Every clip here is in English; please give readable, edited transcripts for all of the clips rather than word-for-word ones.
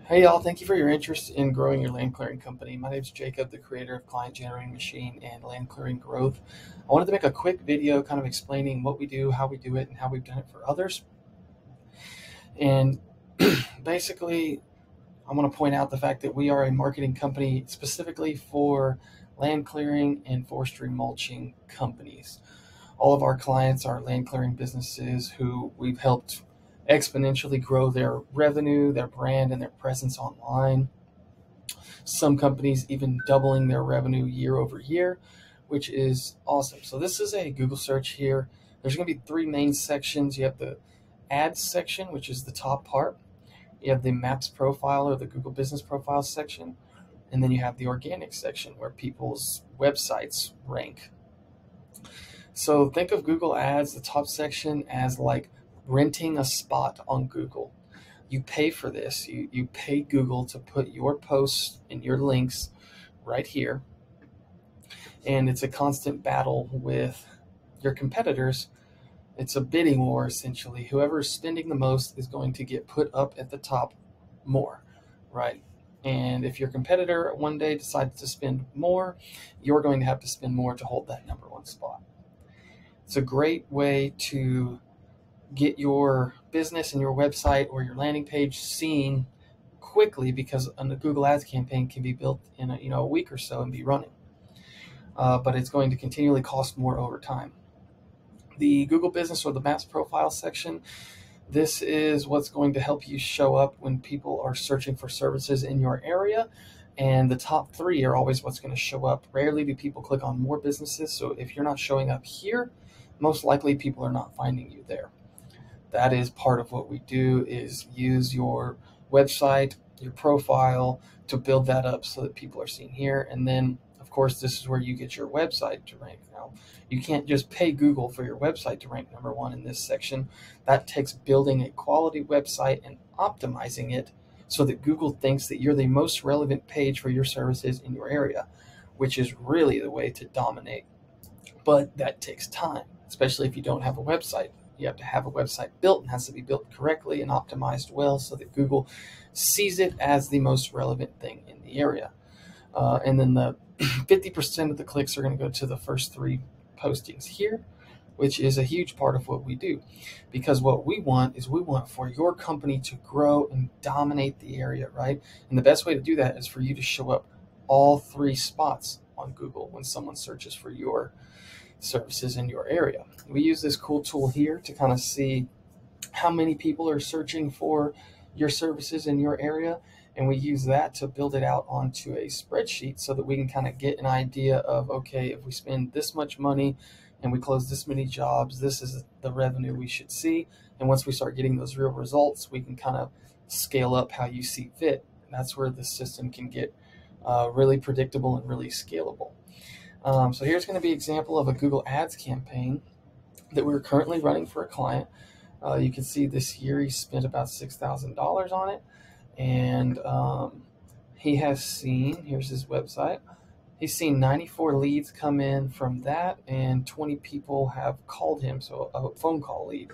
Hey y'all, thank you for your interest in growing your land clearing company. My name is Jacob, the creator of Client Generating Machine and Land Clearing Growth. I wanted to make a quick video kind of explaining what we do, how we do it, and how we've done it for others. And basically, I want to point out the fact that we are a marketing company specifically for land clearing and forestry mulching companies. All of our clients are land clearing businesses who we've helped exponentially grow their revenue, their brand, and their presence online. Some companies even doubling their revenue year over year, which is awesome. So this is a Google search here. There's going to be three main sections. You have the ads section, which is the top part. You have the maps profile or the Google business profile section. And then you have the organic section where people's websites rank. So think of Google Ads, the top section, as like renting a spot on Google. You pay for this. You pay Google to put your posts and your links right here. And it's a constant battle with your competitors. It's a bidding war, essentially. Whoever's spending the most is going to get put up at the top more, right? And if your competitor one day decides to spend more, you're going to have to spend more to hold that number one spot. It's a great way to get your business and your website or your landing page seen quickly, because a Google Ads campaign can be built in a week or so and be running. But it's going to continually cost more over time. The Google Business or the Maps Profile section, this is what's going to help you show up when people are searching for services in your area. And the top three are always what's going to show up. Rarely do people click on more businesses. So if you're not showing up here, most likely people are not finding you there. That is part of what we do, is use your website, your profile to build that up so that people are seen here. And then, of course, this is where you get your website to rank. Now, you can't just pay Google for your website to rank number one in this section. That takes building a quality website and optimizing it so that Google thinks that you're the most relevant page for your services in your area, which is really the way to dominate. But that takes time, especially if you don't have a website. You have to have a website built, and has to be built correctly and optimized well so that Google sees it as the most relevant thing in the area. And then the 50% of the clicks are going to go to the first three postings here, which is a huge part of what we do. Because what we want for your company to grow and dominate the area, right? And the best way to do that is for you to show up all three spots on Google when someone searches for your services in your area. We use this cool tool here to kind of see how many people are searching for your services in your area, and we use that to build it out onto a spreadsheet so that we can kind of get an idea of, okay, if we spend this much money and we close this many jobs, this is the revenue we should see. And once we start getting those real results, we can kind of scale up how you see fit. And that's where the system can get really predictable and really scalable. So here's going to be an example of a Google Ads campaign that we're currently running for a client. You can see this year he spent about $6,000 on it, and he has seen, here's his website, he's seen 94 leads come in from that, and 20 people have called him, so a phone call lead.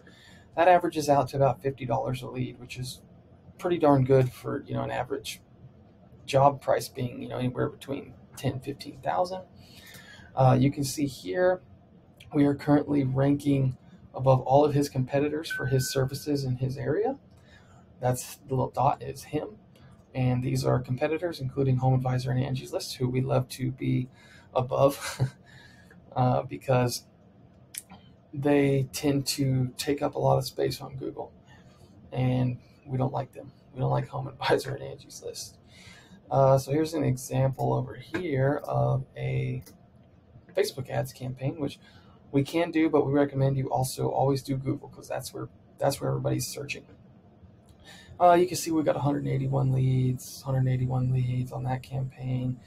That averages out to about $50 a lead, which is pretty darn good for an average job price being anywhere between 10 15,000. You can see here we are currently ranking above all of his competitors for his services in his area. That's the little dot is him. And these are competitors, including Home Advisor and Angie's List, who we love to be above because they tend to take up a lot of space on Google. And we don't like them. We don't like Home Advisor and Angie's List. So here's an example over here of a Facebook ads campaign, which we can do, but we recommend you also always do Google, because that's where everybody's searching. You can see we got 181 leads on that campaign,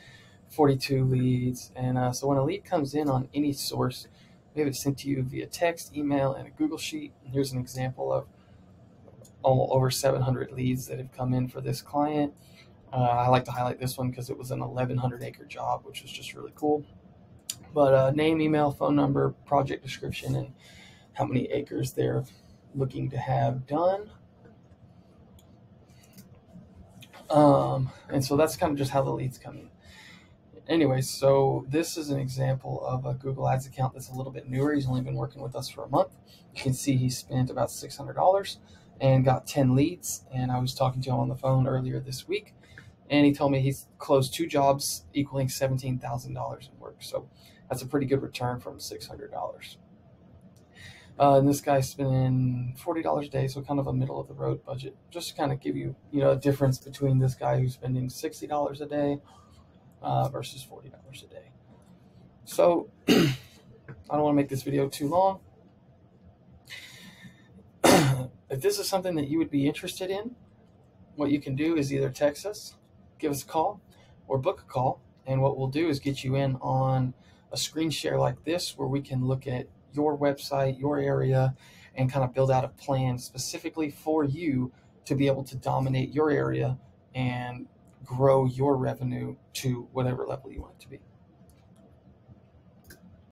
42 leads. And so when a lead comes in on any source, we have it sent to you via text, email, and a Google Sheet. And here's an example of over 700 leads that have come in for this client. I like to highlight this one because it was an 1,100 acre job, which was just really cool. But name, email, phone number, project description, and how many acres they're looking to have done. And so that's kind of just how the leads come in. Anyway, so this is an example of a Google Ads account that's a little bit newer. He's only been working with us for a month. You can see he spent about $600 and got 10 leads. And I was talking to him on the phone earlier this week, and he told me he's closed 2 jobs equaling $17,000 in work. So that's a pretty good return from $600. And this guy's spending $40 a day, so kind of a middle of the road budget. Just to kind of give you, a difference between this guy who's spending $60 a day versus $40 a day. So I don't want to make this video too long. If this is something that you would be interested in, what you can do is either text us, give us a call, or book a call. And what we'll do is get you in on a screen share like this, where we can look at your website, your area, and kind of build out a plan specifically for you to be able to dominate your area and grow your revenue to whatever level you want it to be.